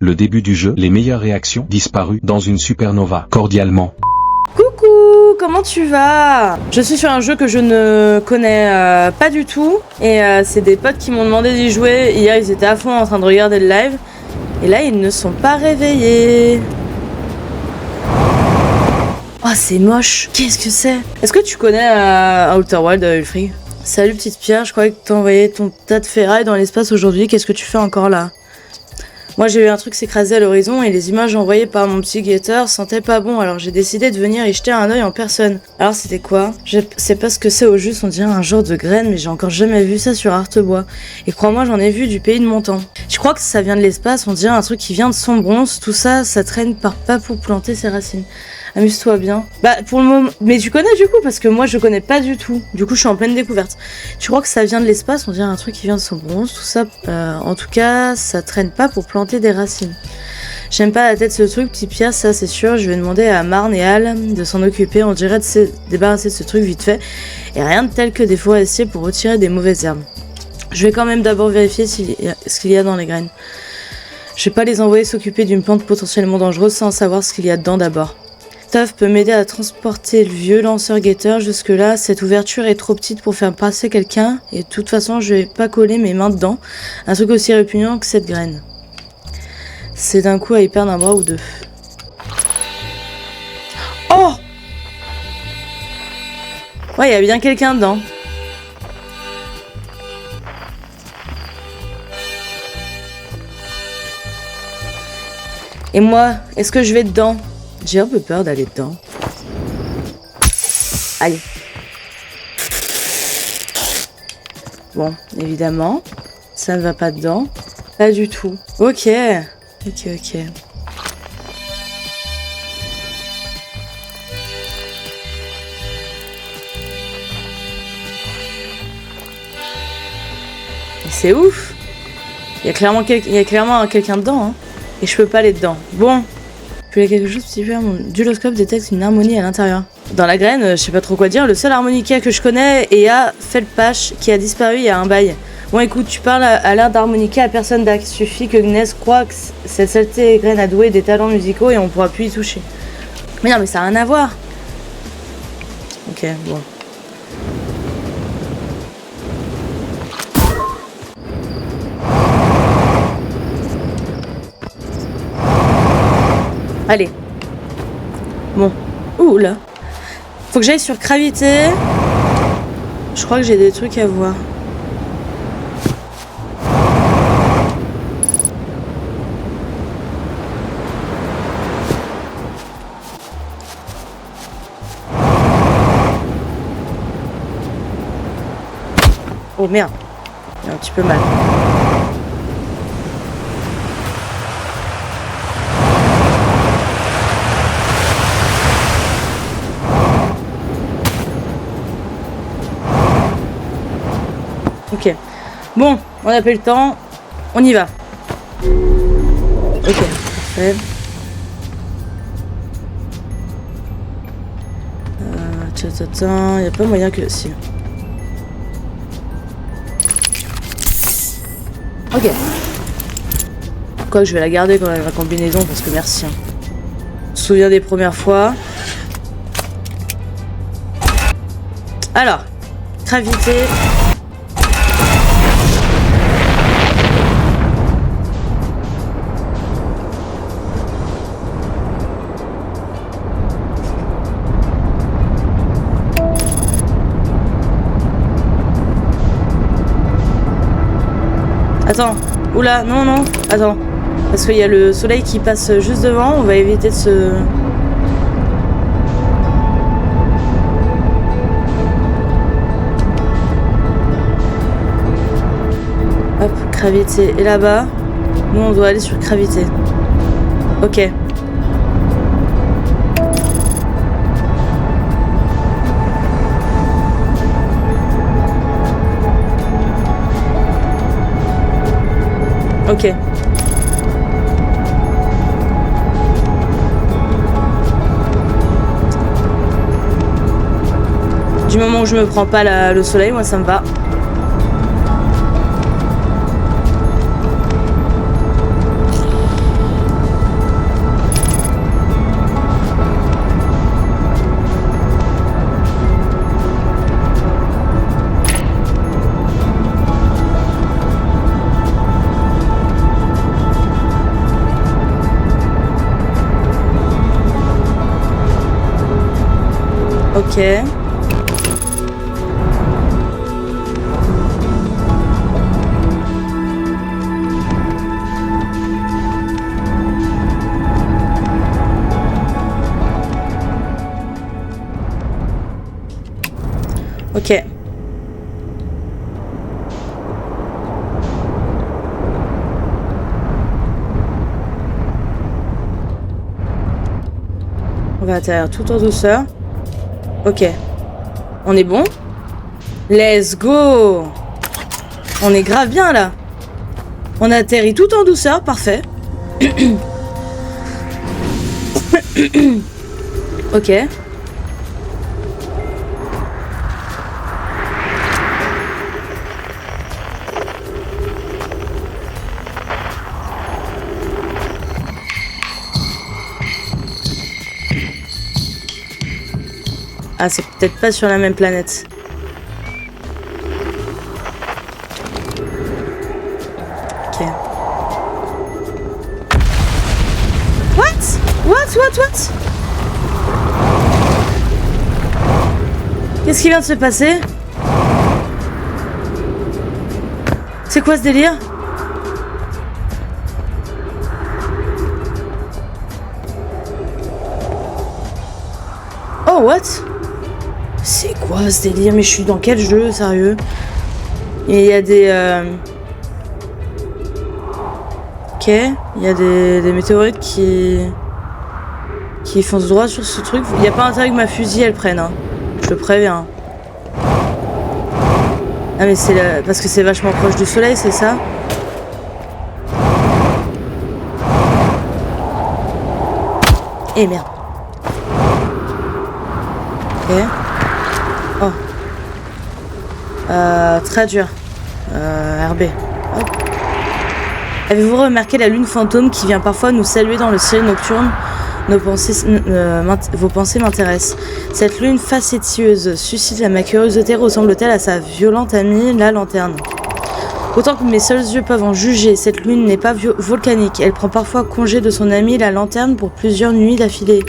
Le début du jeu, les meilleures réactions, disparues dans une supernova. Cordialement. Coucou, comment tu vas? Je suis sur un jeu que je ne connais pas du tout. Et c'est des potes qui m'ont demandé d'y jouer. Hier, ils étaient à fond en train de regarder le live. Et là, ils ne sont pas réveillés. Oh, c'est moche. Qu'est-ce que c'est? Est-ce que tu connais Outer Wild, Ulfrig? Salut petite Pierre, je croyais que t'envoyais ton tas de ferraille dans l'espace aujourd'hui. Qu'est-ce que tu fais encore là? Moi j'ai eu un truc s'écraser à l'horizon et les images envoyées par mon petit guetteur sentaient pas bon, alors j'ai décidé de venir y jeter un œil en personne. Alors c'était quoi? Je sais pas ce que c'est au juste, on dirait un genre de graine, mais j'ai encore jamais vu ça sur Artebois. Et crois-moi, j'en ai vu du pays de mon temps. Je crois que ça vient de l'espace, on dirait un truc qui vient de son bronze, tout ça, ça traîne par pas pour planter ses racines. Amuse-toi bien. Bah pour le moment... Mais tu connais du coup, parce que moi je connais pas du tout. Du coup je suis en pleine découverte. Tu crois que ça vient de l'espace, on dirait un truc qui vient de son bronze, tout ça. En tout cas, ça traîne pas pour planter des racines. J'aime pas la tête de ce truc, petit Pierre, ça c'est sûr. Je vais demander à Marne et Al de s'en occuper. On dirait de se débarrasser de ce truc vite fait. Et rien de tel que des forestiers pour retirer des mauvaises herbes. Je vais quand même d'abord vérifier ce qu'il y a dans les graines. Je vais pas les envoyer s'occuper d'une plante potentiellement dangereuse sans savoir ce qu'il y a dedans d'abord. Taf peut m'aider à transporter le vieux lanceur-guetteur. Jusque-là, cette ouverture est trop petite pour faire passer quelqu'un. Et de toute façon, je vais pas coller mes mains dedans. Un truc aussi répugnant que cette graine. C'est d'un coup à y perdre un bras ou deux. Oh! Ouais, il y a bien quelqu'un dedans. Et moi, est-ce que je vais dedans? J'ai un peu peur d'aller dedans. Allez. Bon, évidemment, ça ne va pas dedans. Pas du tout. Ok. Ok. Et c'est ouf. Il y a clairement quelqu'un dedans, hein. Et je peux pas aller dedans. Bon. Puis il y a quelque chose de particulier, mon duloscope détecte une harmonie à l'intérieur. Dans la graine, je sais pas trop quoi dire, le seul harmonica que je connais est à Felpache, qui a disparu il y a un bail. Bon écoute, tu parles à l'air d'harmonica à personne d'acte, suffit que Gness croit que cette saleté graine a doué des talents musicaux et on pourra plus y toucher. Mais non, mais ça a rien à voir. Ok, bon. Allez. Bon. Ouh là. Faut que j'aille sur Gravité. Je crois que j'ai des trucs à voir. Oh merde. J'ai un petit peu mal. Ok. Bon, on a pas eu le temps. On y va. Ok, parfait. Il n'y a pas moyen que... Si. Ok. Quoi que je vais la garder quand même, la combinaison, parce que merci. Hein. Je me souviens des premières fois. Alors, gravité... Attends, oula, non, attends. Parce qu'il y a le soleil qui passe juste devant, on va éviter de se... Hop, gravité est là-bas. Nous, on doit aller sur gravité. Ok. Ok. Du moment où je me prends pas le soleil, moi ça me va. Ok. Ok. On va atterrir tout en douceur. Ok. On est bon? Let's go! On est grave bien là. On atterrit tout en douceur, parfait. Ok. Ah, c'est peut-être pas sur la même planète. Ok. What? Qu'est-ce qui vient de se passer? C'est quoi ce délire? Oh, what? C'est quoi ce délire? Mais je suis dans quel jeu, sérieux? Et il y a des... Ok, il y a des météorites qui foncent droit sur ce truc. Il n'y a pas intérêt que ma fusille elle prenne, hein. Je te préviens. Ah mais c'est parce que c'est vachement proche du soleil, c'est ça? Eh merde. Ok. Oh. Très dur. RB. Hop. Avez-vous remarqué la lune fantôme qui vient parfois nous saluer dans le ciel nocturne? Vos pensées m'intéressent. Cette lune facétieuse suscite ma curiosité. Ressemble-t-elle à sa violente amie, la lanterne? Autant que mes seuls yeux peuvent en juger, cette lune n'est pas volcanique. Elle prend parfois congé de son amie, la lanterne, pour plusieurs nuits d'affilée.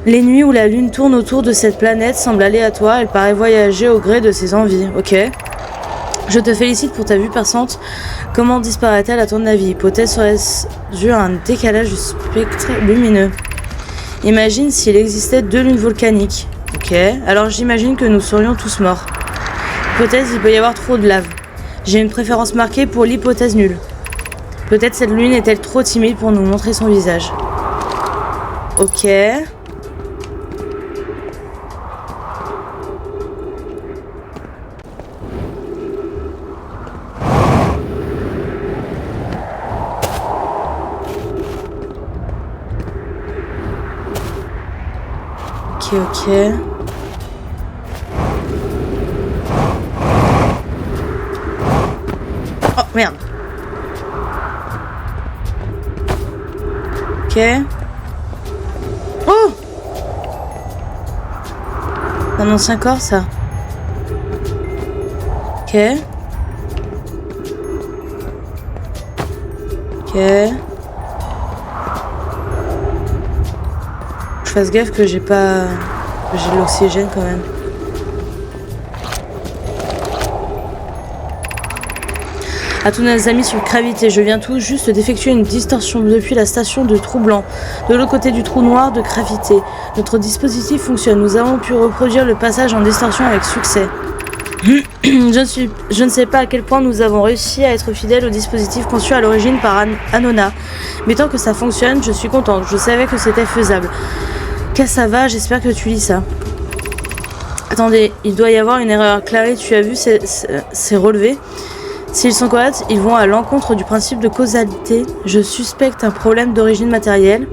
Les nuits où la lune tourne autour de cette planète semblent aléatoires. Elle paraît voyager au gré de ses envies. Ok. Je te félicite pour ta vue perçante. Comment disparaît-elle à ton avis? Hypothèse serait-ce dû à un décalage du spectre lumineux? Imagine s'il existait 2 lunes volcaniques. Ok, alors j'imagine que nous serions tous morts. Hypothèse, il peut y avoir trop de lave. J'ai une préférence marquée pour l'hypothèse nulle. Peut-être cette lune est-elle trop timide pour nous montrer son visage. Ok. Ok. Oh merde. Ok. Oh! Un ancien corps, ça. Ok. Ok. Je fasse gaffe que j'ai pas... J'ai de l'oxygène quand même. À tous nos amis sur Gravité, je viens tout juste d'effectuer une distorsion depuis la station de trou blanc, de l'autre côté du trou noir de Gravité. Notre dispositif fonctionne. Nous avons pu reproduire le passage en distorsion avec succès. Je ne sais pas à quel point nous avons réussi à être fidèles au dispositif conçu à l'origine par Anona. Mais tant que ça fonctionne, je suis contente. Je savais que c'était faisable. Cassava, j'espère que tu lis ça. Attendez, il doit y avoir une erreur. Clary, tu as vu ces relevés? S'ils sont corrects, ils vont à l'encontre du principe de causalité. Je suspecte un problème d'origine matérielle.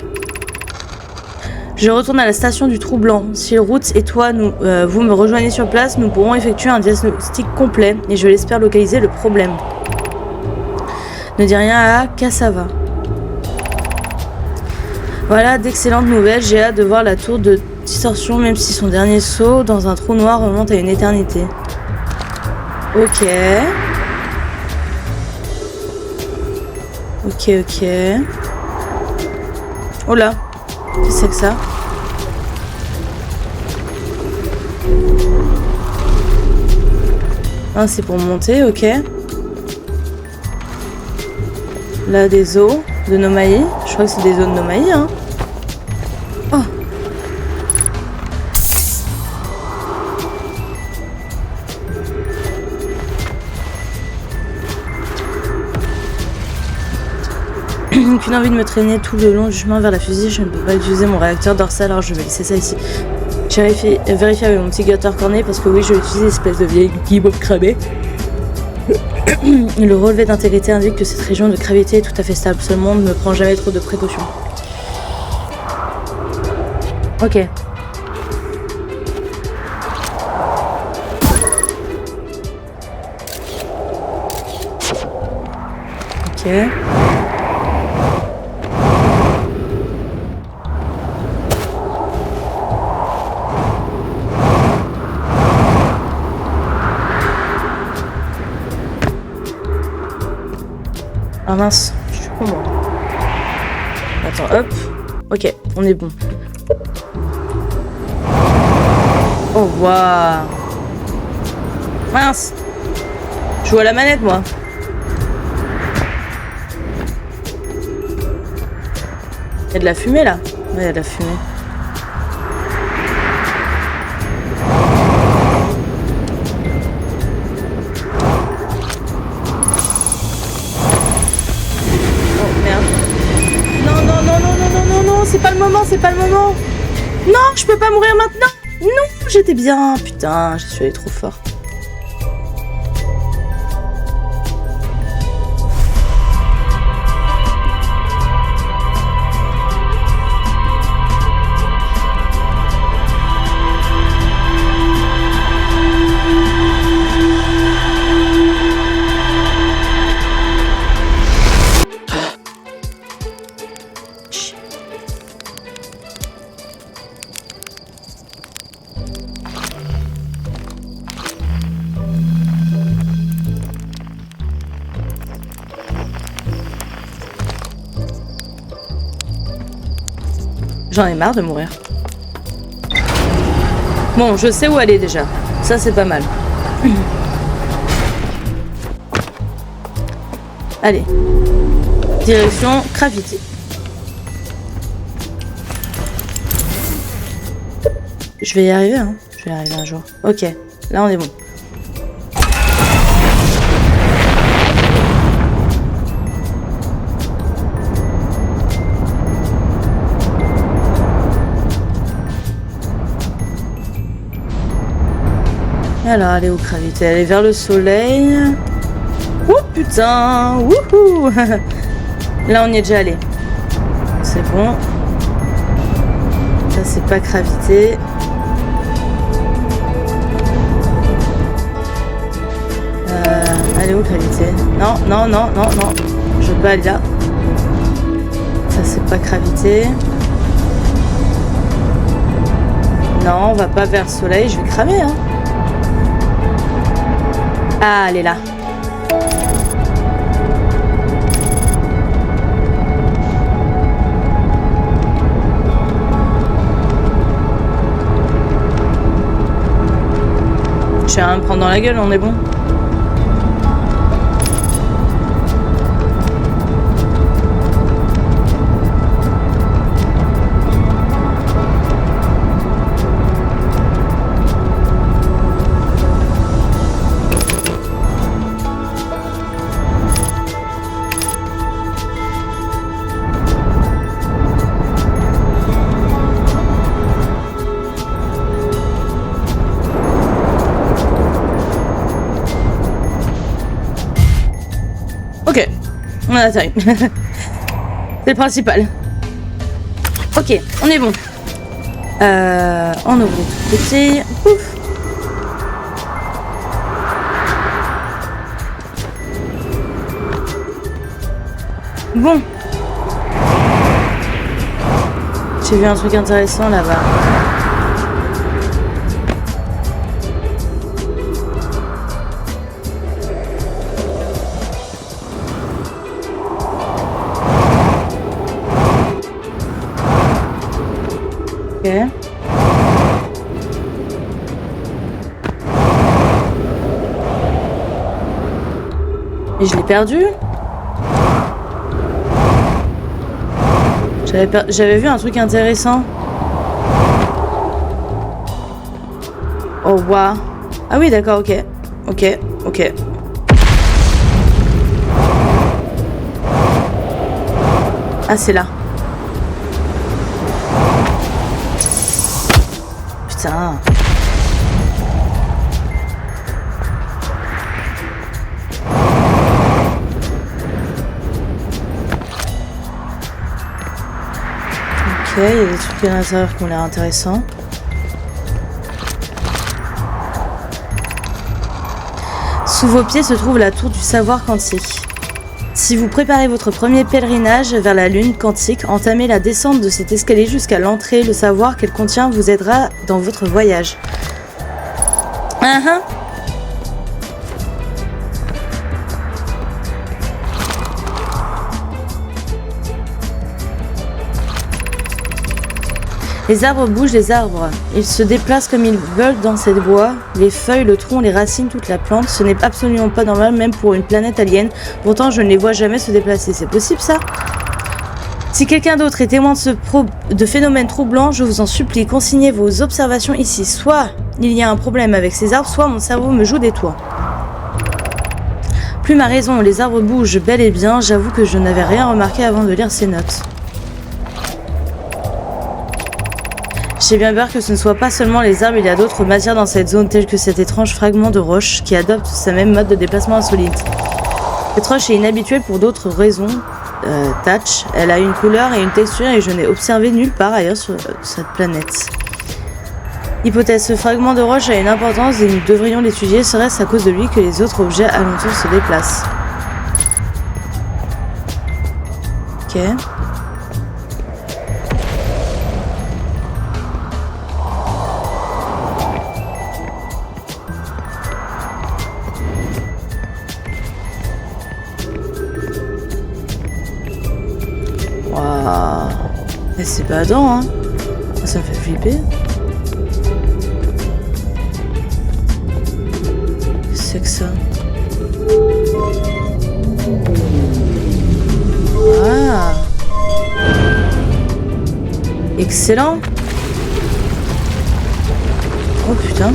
Je retourne à la station du trou blanc. Si Roots et toi, vous me rejoignez sur place, nous pourrons effectuer un diagnostic complet et je l'espère localiser le problème. Ne dis rien à Cassava. Voilà, d'excellentes nouvelles. J'ai hâte de voir la tour de distorsion, même si son dernier saut dans un trou noir remonte à une éternité. Ok. Ok. Oh là, qu'est-ce que c'est que ça? Ah, c'est pour monter, ok. Là, des os de Nomaï. Je crois que c'est des os de Nomaï, hein. Oh. Qu'une envie de me traîner tout le long du chemin vers la fusée. Je ne peux pas utiliser mon réacteur dorsal, alors je vais laisser ça ici. J'ai vérifié avec mon petit gâteur corné parce que oui, je vais utiliser l'espèce de vieille guimauve cramée. Le relevé d'intégrité indique que cette région de gravité est tout à fait stable. Seulement, ne me prend jamais trop de précautions. Ok. Ok. Ah mince, je suis con moi. Attends, hop. Ok, on est bon. Oh, waouh. Mince. Je joue à la manette, moi. Il y a de la fumée, là. Ouais, il y a de la fumée. C'est pas le moment, c'est pas le moment. Non, je peux pas mourir maintenant. Non, j'étais bien. Putain, je suis allée trop fort. J'en ai marre de mourir. Bon, je sais où aller déjà. Ça, c'est pas mal. Allez. Direction gravité. Je vais y arriver, hein. Je vais y arriver un jour. Ok. Là, on est bon. Alors, elle est où gravité? Elle est vers le soleil. Oh putain! Wouhou! Là, on y est déjà allé. C'est bon. Ça, c'est pas gravité. Elle est où gravité? Non, non, non, non, non. Je veux pas aller là. Ça, c'est pas gravité. Non, on va pas vers le soleil. Je vais cramer, hein. Ah, elle est là. Je vais rien me prendre dans la gueule, on est bon. Ok, on a atterri. C'est le principal. Ok, on est bon. On ouvre les tout petits. Ouf. Bon. J'ai vu un truc intéressant là-bas. Ok. Mais je l'ai perdu. J'avais vu un truc intéressant. Oh, waouh. Ah oui, d'accord, ok. Ok. Ah, c'est là. Putain. Ok, il y a des trucs à l'intérieur qui ont l'air intéressants. Sous vos pieds se trouve la tour du savoir quantique. Si vous préparez votre premier pèlerinage vers la lune quantique, entamez la descente de cet escalier jusqu'à l'entrée. Le savoir qu'elle contient vous aidera dans votre voyage. Les arbres bougent, les arbres. Ils se déplacent comme ils veulent dans cette bois. Les feuilles, le tronc, les racines, toute la plante. Ce n'est absolument pas normal, même pour une planète alien. Pourtant, je ne les vois jamais se déplacer. C'est possible, ça? Si quelqu'un d'autre est témoin de phénomènes troublants, je vous en supplie, consignez vos observations ici. Soit il y a un problème avec ces arbres, soit mon cerveau me joue des tours. Plume a raison, les arbres bougent bel et bien. J'avoue que je n'avais rien remarqué avant de lire ces notes. J'ai bien peur que ce ne soit pas seulement les arbres, il y a d'autres matières dans cette zone, telles que cet étrange fragment de roche qui adopte sa même mode de déplacement insolite. Cette roche est inhabituelle pour d'autres raisons. Thatch, elle a une couleur et une texture et je n'ai observé nulle part ailleurs sur cette planète. Hypothèse, ce fragment de roche a une importance et nous devrions l'étudier. Serait-ce à cause de lui que les autres objets alentours se déplacent? Ok. Mais c'est pas badant, hein. Ça me fait flipper. Qu'est-ce que c'est que ça? Ah. Excellent. Oh putain.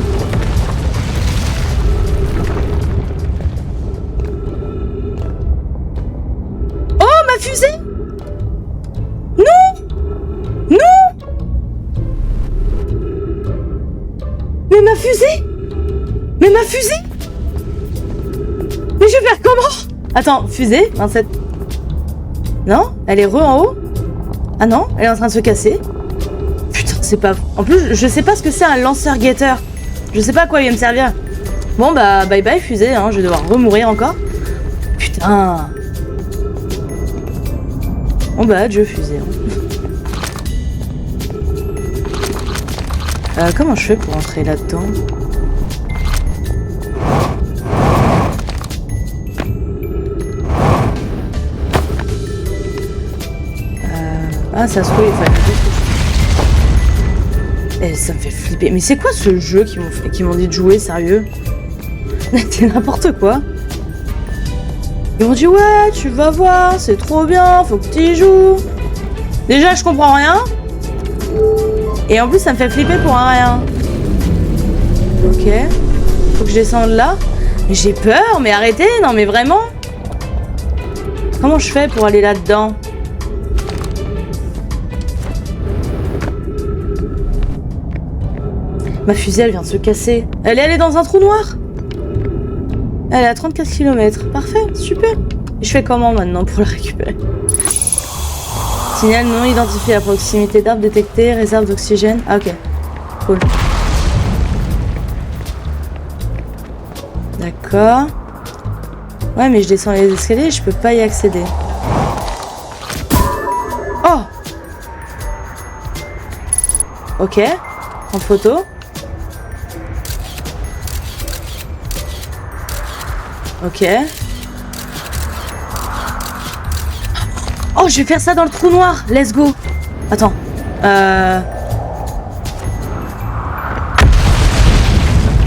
Oh, ma fusée! Mais ma fusée! Mais je vais faire comment? Attends, fusée, 27. Non? Elle est en haut? Ah non? Elle est en train de se casser? Putain, c'est pas... En plus, je sais pas ce que c'est un lanceur-guetteur. Je sais pas à quoi il va me servir. Bon bah, bye bye fusée, hein. Je vais devoir remourir encore. Putain. Bon bah, adieu fusée. Comment je fais pour entrer là-dedans? Ah, ça se trouve, il fallait... Eh, ça me fait flipper. Mais c'est quoi ce jeu qui m'ont dit de jouer, sérieux? C'est n'importe quoi. Ils m'ont dit, ouais, tu vas voir, c'est trop bien, faut que tu y joues. Déjà, je comprends rien. Et en plus, ça me fait flipper pour un rien. Ok. Faut que je descende là. Mais j'ai peur, mais arrêtez, non mais vraiment. Comment je fais pour aller là-dedans? Ma fusée, elle vient de se casser. Elle est allée dans un trou noir. Elle est à 34 km. Parfait, super. Et je fais comment maintenant pour la récupérer? Signal non identifié à proximité d'arbres détectés, réserve d'oxygène. Ah ok, cool. D'accord. Ouais mais je descends les escaliers et je peux pas y accéder. Oh! Ok, en photo. Ok. Oh, je vais faire ça dans le trou noir. Let's go. Attends.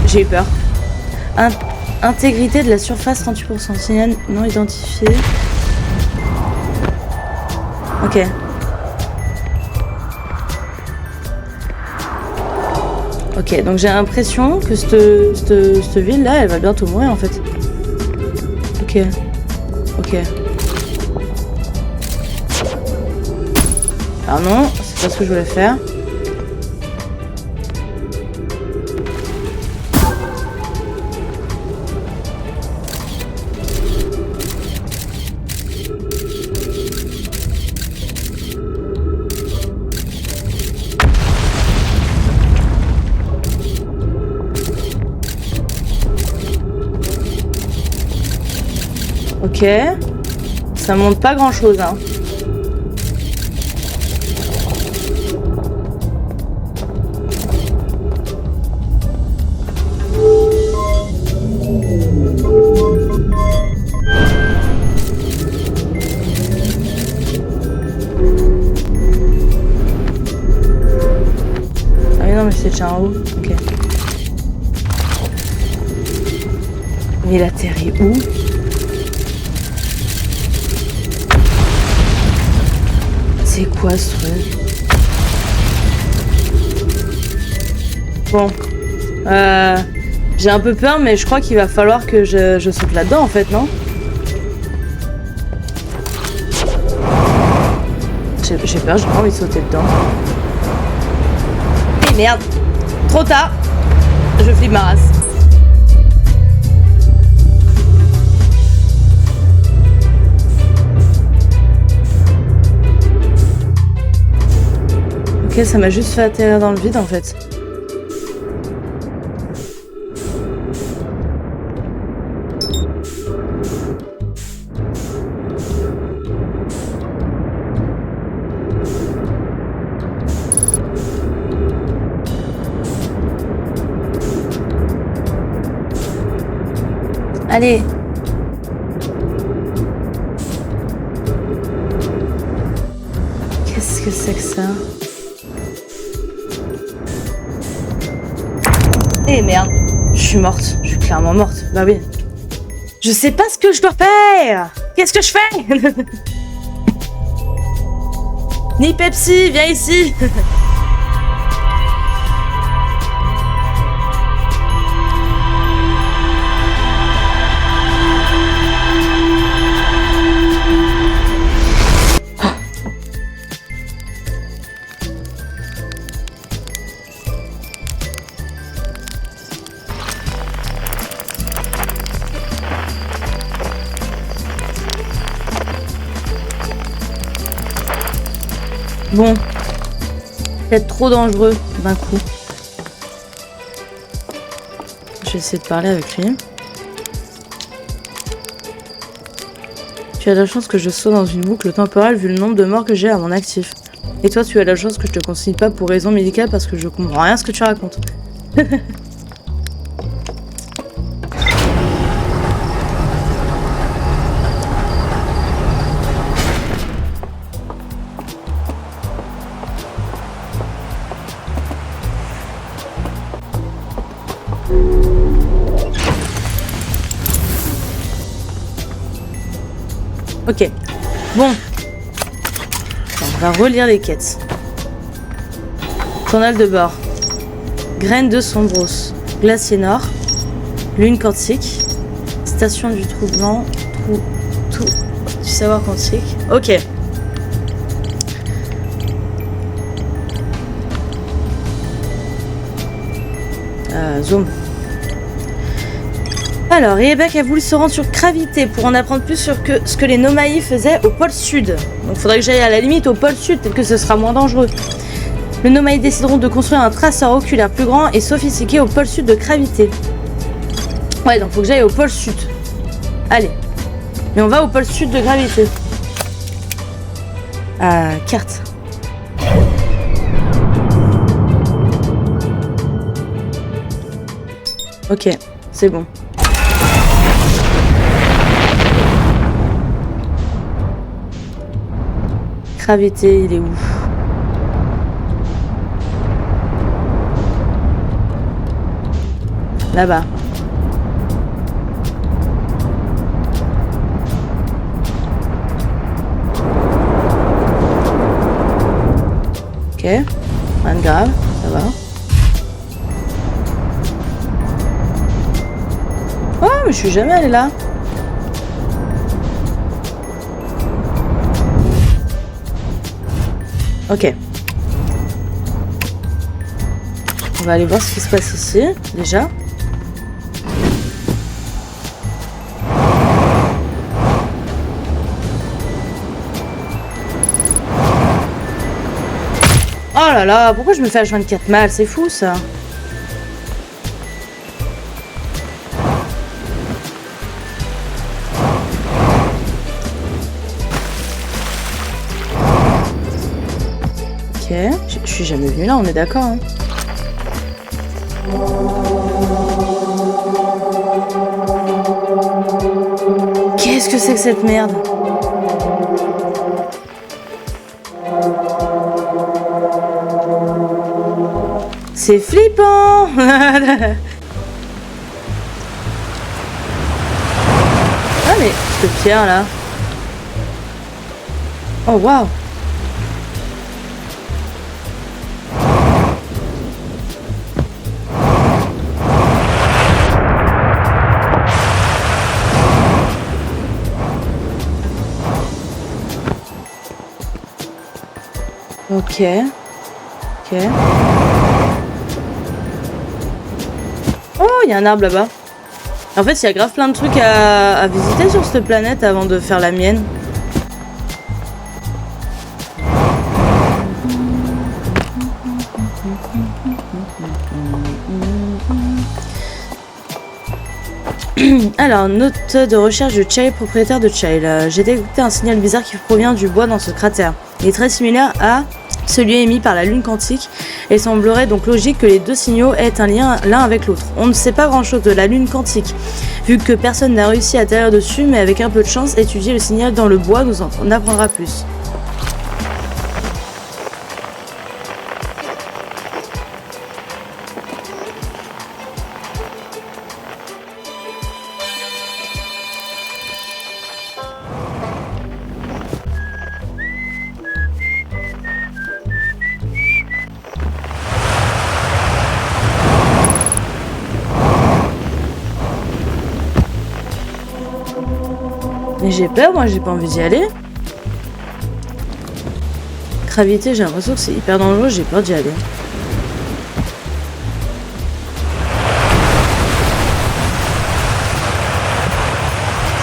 J'ai eu peur. Intégrité de la surface 38%. Signal non identifié. Ok. Ok, donc j'ai l'impression que cette ville là, elle va bientôt mourir en fait. Ok. Ok. Ah non, c'est pas ce que je voulais faire. Ok. Ça monte pas grand chose, hein. Ah mais non, mais c'est déjà en haut. Ok. Mais il atterrit où? C'est quoi ce truc? Bon. J'ai un peu peur, mais je crois qu'il va falloir que je saute là-dedans, en fait, non? J'ai peur, j'ai pas envie de sauter dedans. Eh merde! Trop tard! Je flippe ma race. Ok, ça m'a juste fait atterrir dans le vide en fait. Allez! Qu'est-ce que c'est que ça? Eh merde, je suis morte, je suis clairement morte, bah oui. Je sais pas ce que je dois faire. Qu'est-ce que je fais? Ni Pepsi, viens ici. Bon, peut-être trop dangereux d'un coup. Je vais essayer de parler avec lui. Tu as la chance que je sois dans une boucle temporelle vu le nombre de morts que j'ai à mon actif. Et toi, tu as la chance que je te consigne pas pour raison médicale parce que je comprends rien à ce que tu racontes. Ok, bon. On va relire les quêtes. Journal de bord. Graines de sombros. Glacier nord. Lune quantique. Station du troublant. Tout du savoir quantique. Ok. Zoom. Alors, Rebecca a voulu se rendre sur Gravité pour en apprendre plus sur ce que les Nomaïs faisaient au pôle sud. Donc il faudrait que j'aille à la limite au pôle sud, peut-être que ce sera moins dangereux. Les Nomaïs décideront de construire un traceur oculaire plus grand et sophistiqué au pôle sud de Gravité. Ouais, donc faut que j'aille au pôle sud. Allez. Mais on va au pôle sud de Gravité. Carte. Ok, c'est bon. Gravité, il est où? Là-bas. Ok, rien de grave, ça va. Oh, mais je suis jamais allée là. Ok. On va aller voir ce qui se passe ici, déjà. Oh là là, pourquoi je me fais H24 mal? C'est fou ça. Ok, je suis jamais venue là, on est d'accord. Hein. Qu'est-ce que c'est que cette merde? C'est flippant. Ah mais cette pierre là. Oh waouh. Ok. Ok. Oh, il y a un arbre là-bas. En fait, il y a grave plein de trucs à visiter sur cette planète avant de faire la mienne. Alors, note de recherche de Chai, propriétaire de Chai. J'ai détecté un signal bizarre qui provient du bois dans ce cratère. Il est très similaire à celui émis par la lune quantique et il semblerait donc logique que les deux signaux aient un lien l'un avec l'autre. On ne sait pas grand chose de la lune quantique, vu que personne n'a réussi à atterrir dessus, mais avec un peu de chance, étudier le signal dans le bois nous en apprendra plus. Mais j'ai peur, moi j'ai pas envie d'y aller. Gravité, j'ai l'impression que c'est hyper dangereux, j'ai peur d'y aller.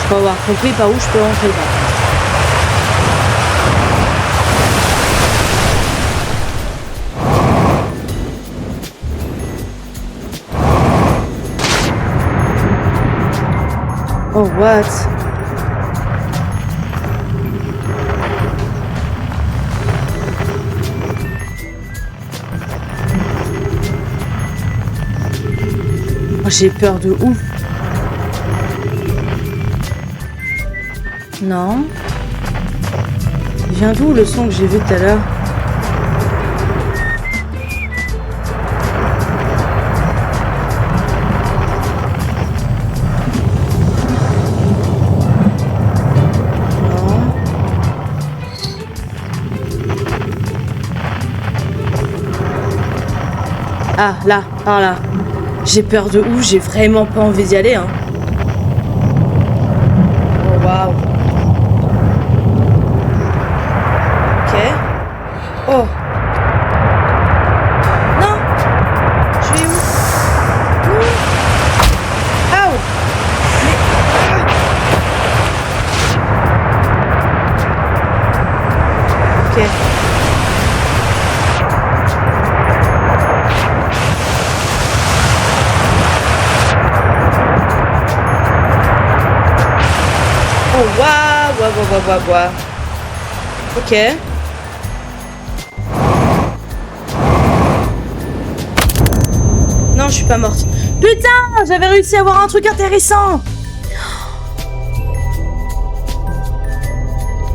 Je peux avoir compris par où je peux rentrer là. Oh what? Oh, j'ai peur de ouf. Non. Il vient d'où le son que j'ai vu tout à l'heure? Ah, là, par là. J'ai peur de ouf, j'ai vraiment pas envie d'y aller, hein. Oh, waouh. Ok. Oh. Non. Je vais où? Non. Ow. Mais... Ok. Oh, waouh. Ok. Non, je suis pas morte. Putain, j'avais réussi à avoir un truc intéressant.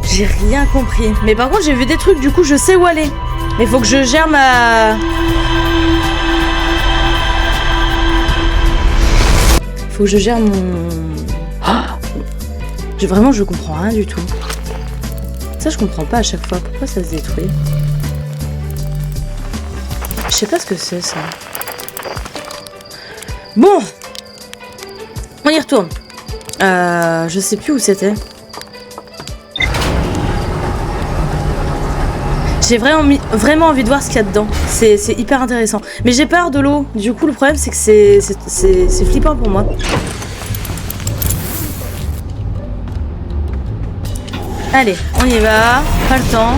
J'ai rien compris. Mais par contre, j'ai vu des trucs, du coup, je sais où aller. Mais faut que je gère ma... Faut que je gère mon... Vraiment, je comprends rien du tout. Ça, je comprends pas à chaque fois. Pourquoi ça se détruit? Je sais pas ce que c'est ça. Bon, on y retourne. Je sais plus où c'était. J'ai vraiment envie de voir ce qu'il y a dedans. C'est hyper intéressant. Mais j'ai peur de l'eau. Du coup, le problème, c'est que c'est flippant pour moi. Allez, on y va. Pas le temps.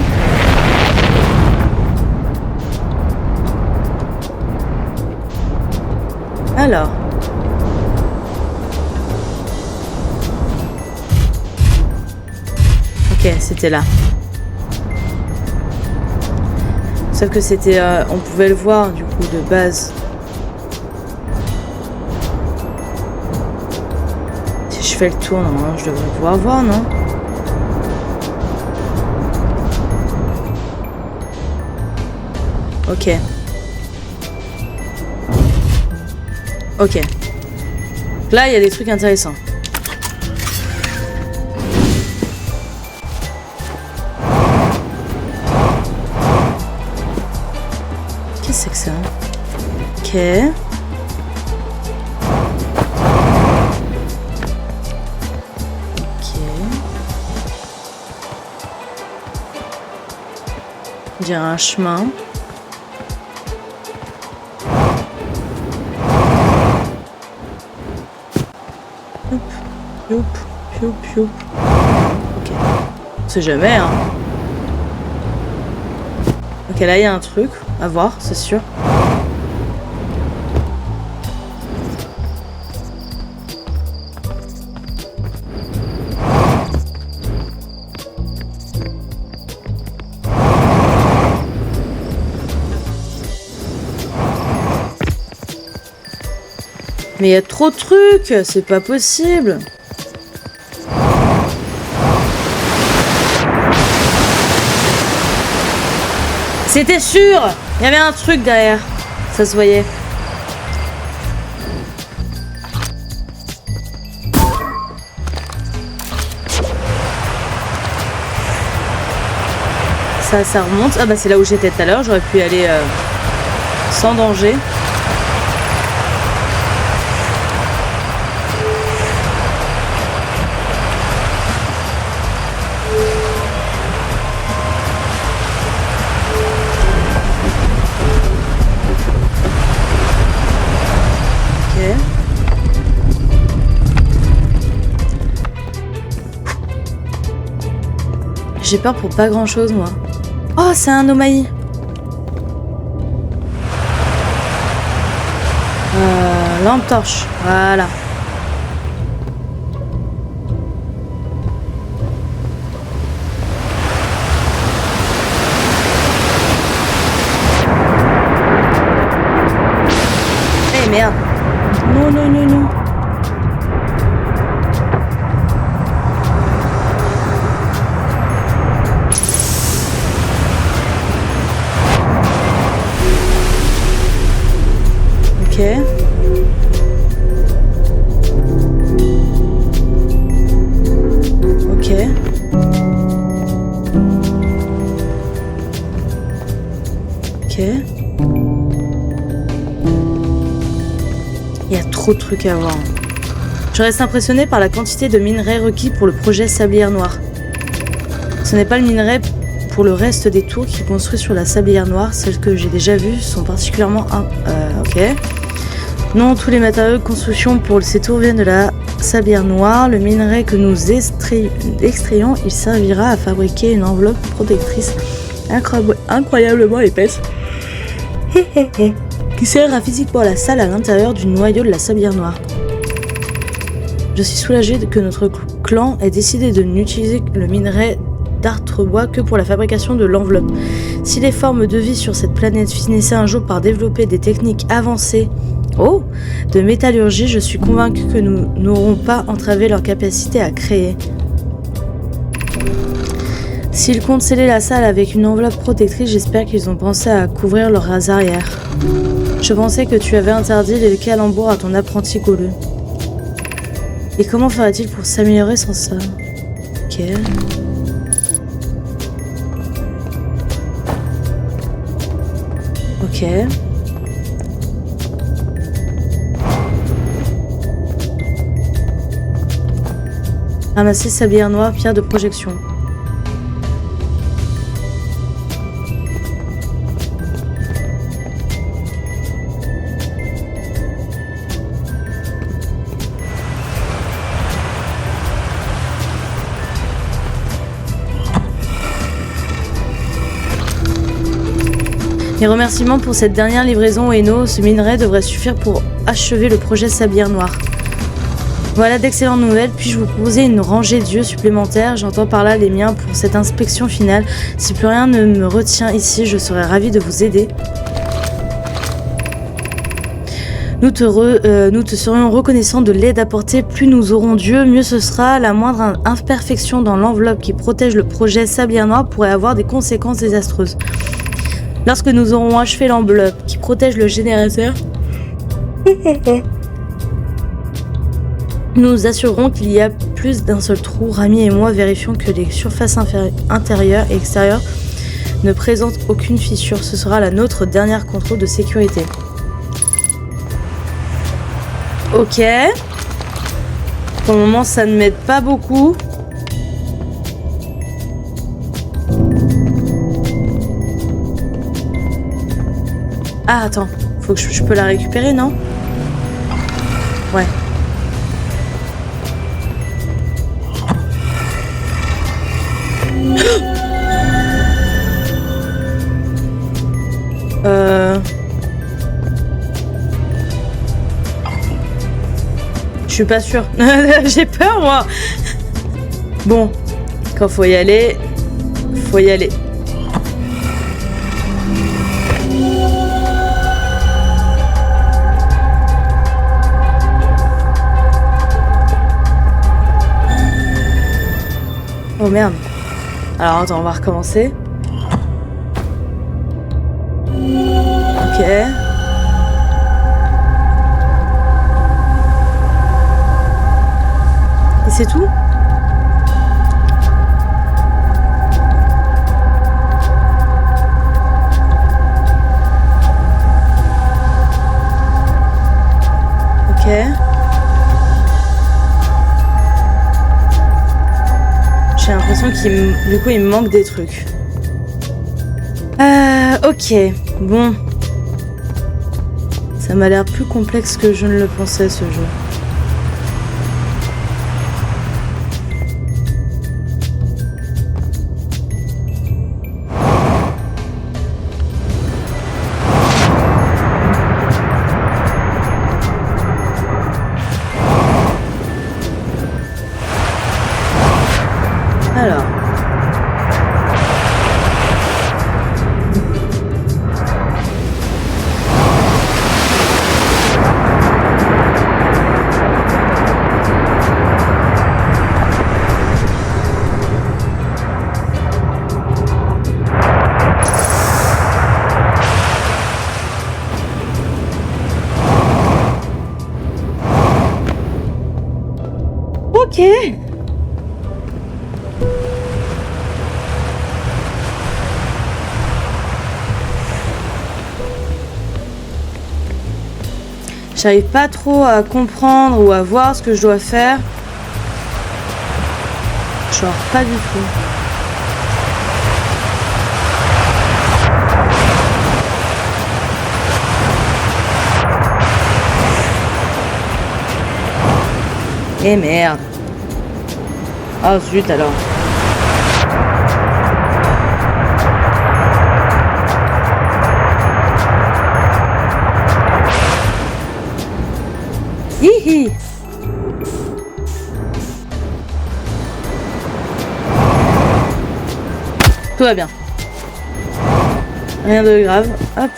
Alors. Ok, c'était là. Sauf que c'était... on pouvait le voir, du coup, de base. Si je fais le tour, non, je devrais pouvoir voir, non? Ok. Ok. Là, il y a des trucs intéressants. Qu'est-ce que c'est que ça? Ok. Ok. On dirait un chemin. Youp, youp, youp. Ok. On sait jamais, hein. Ok, là, il y a un truc à voir, c'est sûr. Mais il y a trop de trucs, c'est pas possible. C'était sûr, il y avait un truc derrière, ça se voyait. Ça remonte. Ah bah c'est là où j'étais tout à l'heure, j'aurais pu y aller sans danger. J'ai peur pour pas grand chose, moi. Oh, c'est un Omaï. Lampe torche. Voilà. Eh merde. Non, non, non, non. Ok. Ok. Ok. Il y a trop de trucs à voir. Je reste impressionné par la quantité de minerais requis pour le projet Sablière Noire. Ce n'est pas le minerai pour le reste des tours qui construisent sur la Sablière Noire. Celles que j'ai déjà vues sont particulièrement... ok. Non, tous les matériaux de construction pour ces tours viennent de la Sablière Noire. Le minerai que nous extrayons, il servira à fabriquer une enveloppe protectrice incroyablement épaisse qui sert à physiquement la salle à l'intérieur du noyau de la Sablière Noire. Je suis soulagée que notre clan ait décidé de n'utiliser le minerai d'artre-bois que pour la fabrication de l'enveloppe. Si les formes de vie sur cette planète finissaient un jour par développer des techniques avancées de métallurgie, je suis convaincue que nous n'aurons pas entravé leur capacité à créer. S'ils comptent sceller la salle avec une enveloppe protectrice, j'espère qu'ils ont pensé à couvrir leurs arrières. Je pensais que tu avais interdit les calembours à ton apprenti Goleux. Et comment ferait-il pour s'améliorer sans ça? Ok. Ok. Ok. Ramasser sablière noire, pierre de projection. Mes remerciements pour cette dernière livraison, Eno. Ce minerai devrait suffire pour achever le projet Sablière Noire. Voilà d'excellentes nouvelles. Puis-je vous proposer une rangée d'yeux supplémentaires? J'entends par là les miens pour cette inspection finale. Si plus rien ne me retient ici, je serais ravie de vous aider. Nous te serions reconnaissants de l'aide apportée. Plus nous aurons d'yeux, mieux ce sera. La moindre imperfection dans l'enveloppe qui protège le projet Sablière Noire pourrait avoir des conséquences désastreuses. Lorsque nous aurons achevé l'enveloppe qui protège le générateur, nous nous assurerons qu'il y a plus d'un seul trou. Rami et moi vérifions que les surfaces intérieures et extérieures ne présentent aucune fissure. Ce sera la nôtre dernière contrôle de sécurité. Ok. Pour le moment, ça ne m'aide pas beaucoup. Ah, attends. Faut que je peux la récupérer, non? Ouais. Je suis pas sûre. J'ai peur, moi. Bon. Quand faut y aller, faut y aller. Oh merde. Alors attends, on va recommencer. Ok. Et c'est tout? Ok. J'ai l'impression du coup il me manque des trucs. Ok, bon. Ça m'a l'air plus complexe que je ne le pensais, ce jeu. Alors. Ok. J'arrive pas trop à comprendre ou à voir ce que je dois faire. Genre pas du tout. Eh merde. Oh zut alors. Hihi. Tout va bien. Rien de grave. Hop.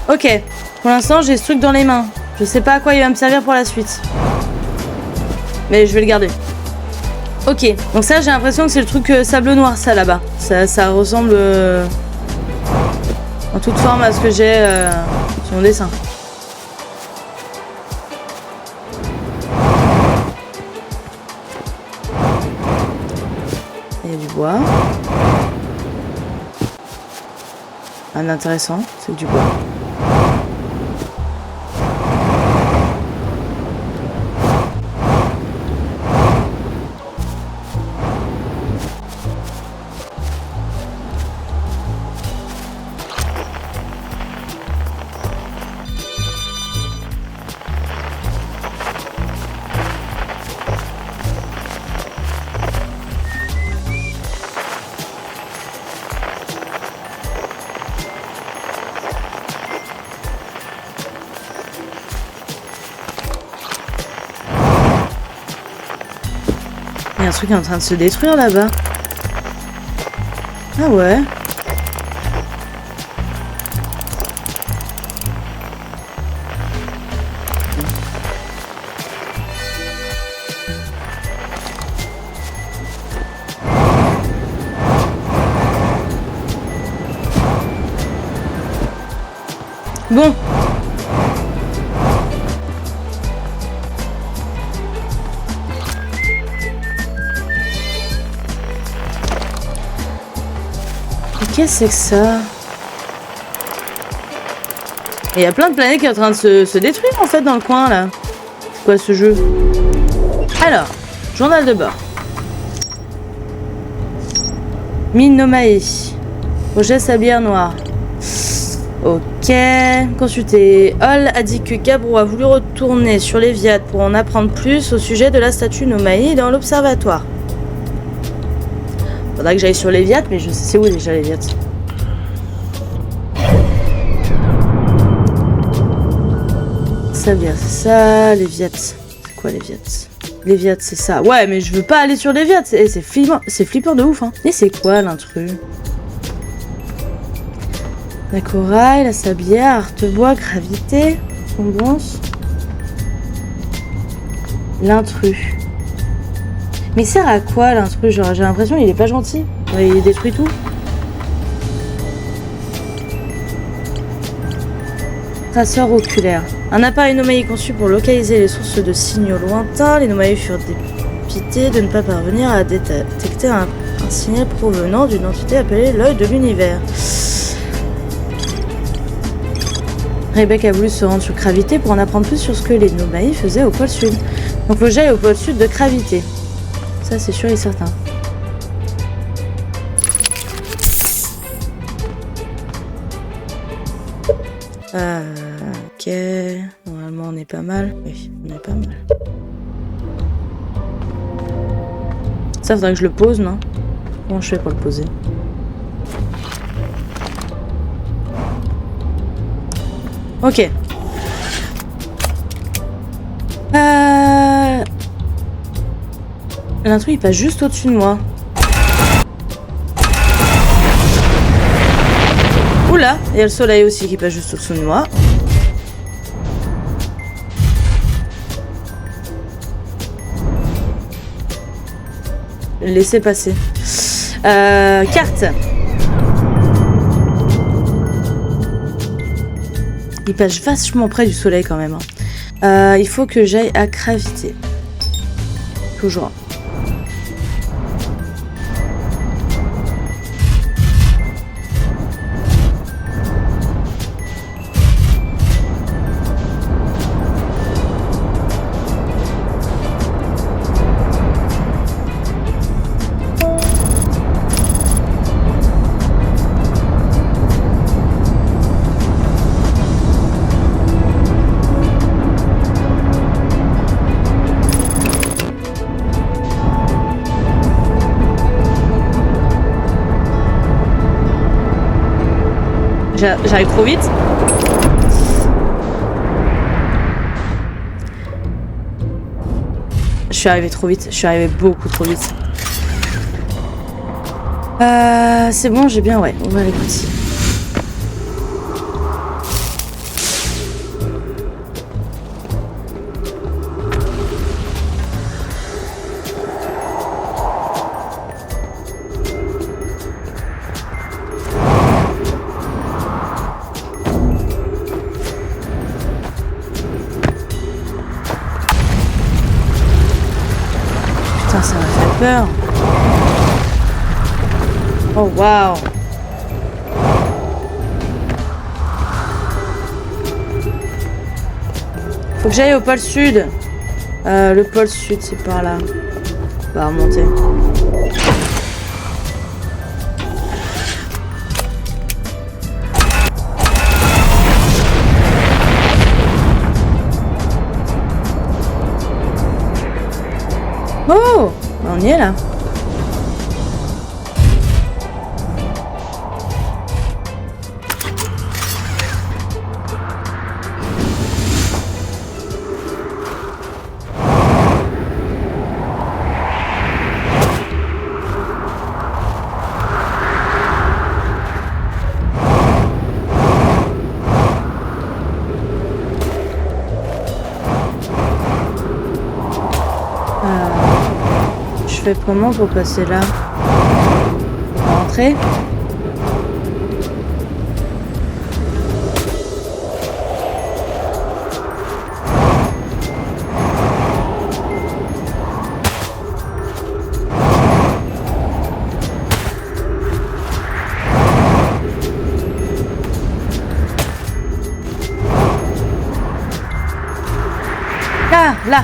Ok. Pour l'instant, j'ai ce truc dans les mains. Je sais pas à quoi il va me servir pour la suite. Mais je vais le garder. Ok. Donc ça, j'ai l'impression que c'est le truc sable noir, ça, là-bas. Ça ressemble en toute forme à ce que j'ai sur mon dessin. Il y a du bois. Un intéressant, c'est du bois. Il y a un truc qui est en train de se détruire là-bas. Ah ouais. Bon. Qu'est-ce que c'est que ça? Et il y a plein de planètes qui sont en train de se détruire en fait dans le coin là. C'est quoi ce jeu? Alors, journal de bord. Mine Nomae. Projet sablière noire. Ok. Consultez. Hall a dit que Gabbro a voulu retourner sur l'Eviat pour en apprendre plus au sujet de la statue Nomae dans l'observatoire. Faudrait que j'aille sur l'Eviat, mais je sais où déjà l'Eviat. Ça vient, c'est ça, l'Eviat. C'est quoi l'Eviat? L'Eviat, c'est ça. Ouais, mais je veux pas aller sur l'Eviat, c'est flippant de ouf, hein. Et c'est quoi l'intrus? La corail, la sablière, artebois, gravité, encombrance. L'intrus. Mais il sert à quoi l'intrus? Genre, j'ai l'impression qu'il est pas gentil. Il détruit tout. Traceur oculaire. Un appareil Nomae conçu pour localiser les sources de signaux lointains. Les Nomae furent dépités de ne pas parvenir à détecter un signal provenant d'une entité appelée l'œil de l'univers. Rebecca a voulu se rendre sur Gravité pour en apprendre plus sur ce que les Nomae faisaient au pôle sud. Donc le jet est au pôle sud de Gravité. Ça, c'est sûr et certain. Ok. Normalement, on est pas mal. Oui, on est pas mal. Ça, faudrait que je le pose, non? Comment je fais pour le poser? Ok. L'intrus il passe juste au-dessus de moi. Oula, il y a le soleil aussi qui passe juste au-dessous de moi. Laissez passer. Carte. Il passe vachement près du soleil quand même. Hein. Il faut que j'aille à Gravité. Toujours. J'arrive trop vite. Je suis arrivée trop vite. Je suis arrivée beaucoup trop vite. C'est bon, j'ai bien... Ouais, on va aller partir. Ça m'a fait peur. Oh waouh. Faut que j'aille au pôle sud. Le pôle sud, c'est par là. On va remonter. Oh, on y est là. Je fais comment pour passer là? Rentrer? Ah, là!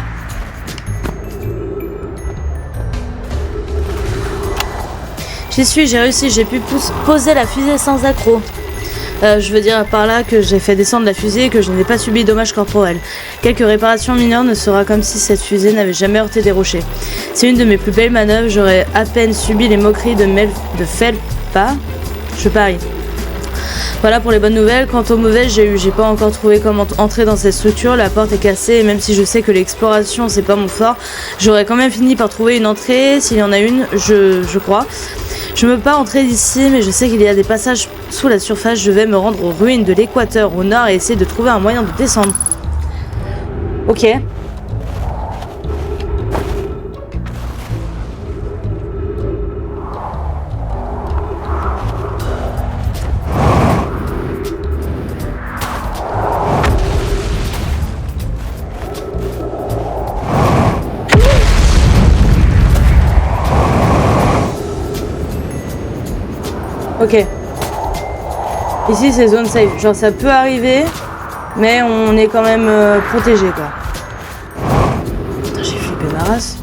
J'y suis, j'ai réussi, j'ai pu poser la fusée sans accroc. Je veux dire par là que j'ai fait descendre la fusée et que je n'ai pas subi dommages corporels. Quelques réparations mineures ne sera comme si cette fusée n'avait jamais heurté des rochers. C'est une de mes plus belles manœuvres, j'aurais à peine subi les moqueries de Felpa. Je parie. Voilà pour les bonnes nouvelles. Quant aux mauvaises, j'ai pas encore trouvé comment entrer dans cette structure. La porte est cassée et même si je sais que l'exploration c'est pas mon fort, j'aurais quand même fini par trouver une entrée, s'il y en a une, je crois. Je ne peux pas entrer d'ici, mais je sais qu'il y a des passages sous la surface. Je vais me rendre aux ruines de l'équateur au nord et essayer de trouver un moyen de descendre. Ok. Ok. Ici c'est zone safe. Genre ça peut arriver, mais on est quand même protégé quoi. Putain, j'ai flippé ma race.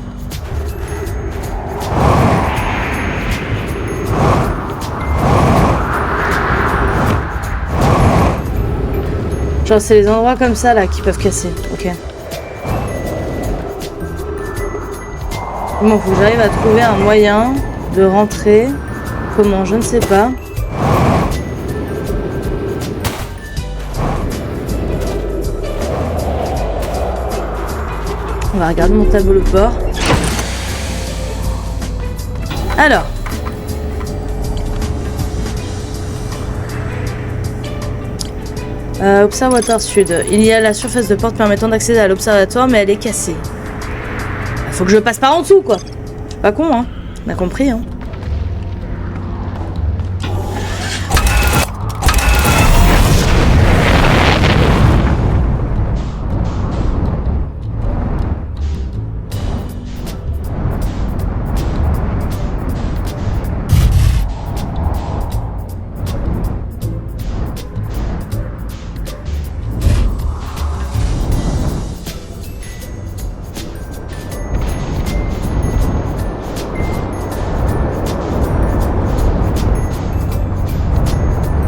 Genre c'est les endroits comme ça là qui peuvent casser. Ok. Bon, faut que j'arrive à trouver un moyen de rentrer. Comment, je ne sais pas. On va regarder mon tableau de bord. Alors. Observatoire sud. Il y a la surface de porte permettant d'accéder à l'observatoire, mais elle est cassée. Faut que je passe par en dessous, quoi. Je suis pas con, hein. On a compris, hein.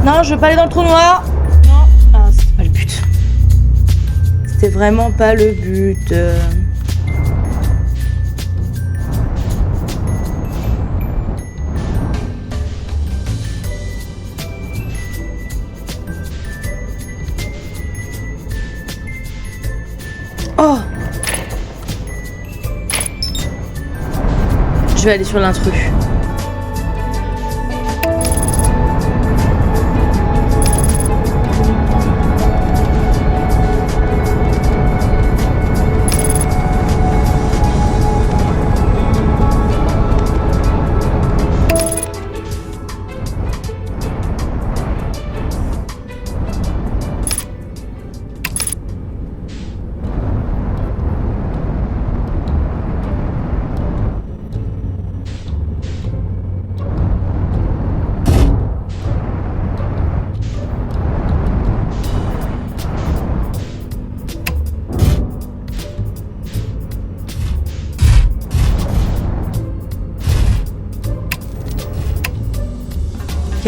Non, je veux pas aller dans le trou noir. Non. Ah, c'était pas le but. C'était vraiment pas le but. Oh. Je vais aller sur l'intrus.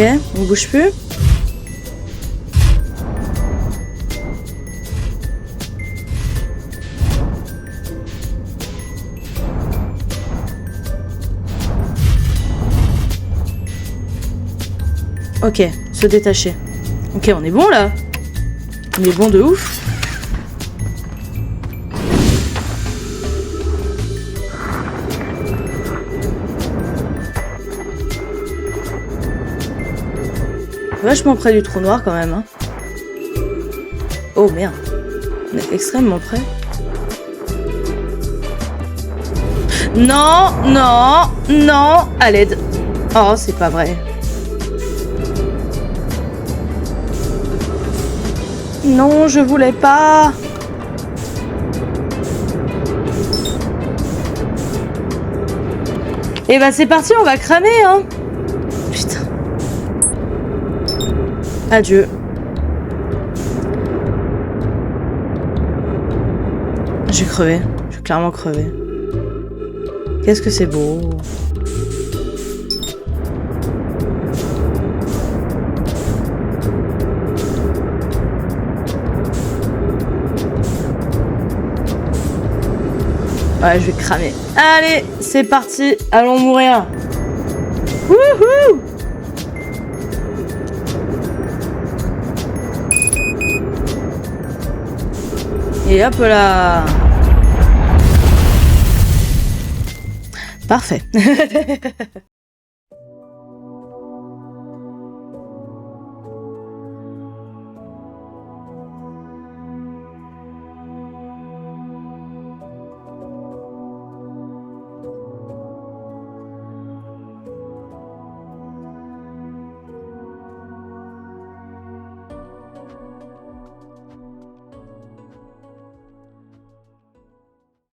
Ok, on bouge plus. Ok, se détacher. Ok, on est bon là. On est bon de ouf. Vachement près du trou noir quand même. Hein. Oh merde. On est extrêmement près. Non, non, non. À l'aide. Oh, c'est pas vrai. Non, je voulais pas. Et bah c'est parti, on va cramer, hein. Putain. Adieu. J'ai crevé. J'ai clairement crevé. Qu'est-ce que c'est beau. Ouais, je vais cramer. Allez, c'est parti. Allons mourir. Wouhou! Et hop là. Parfait.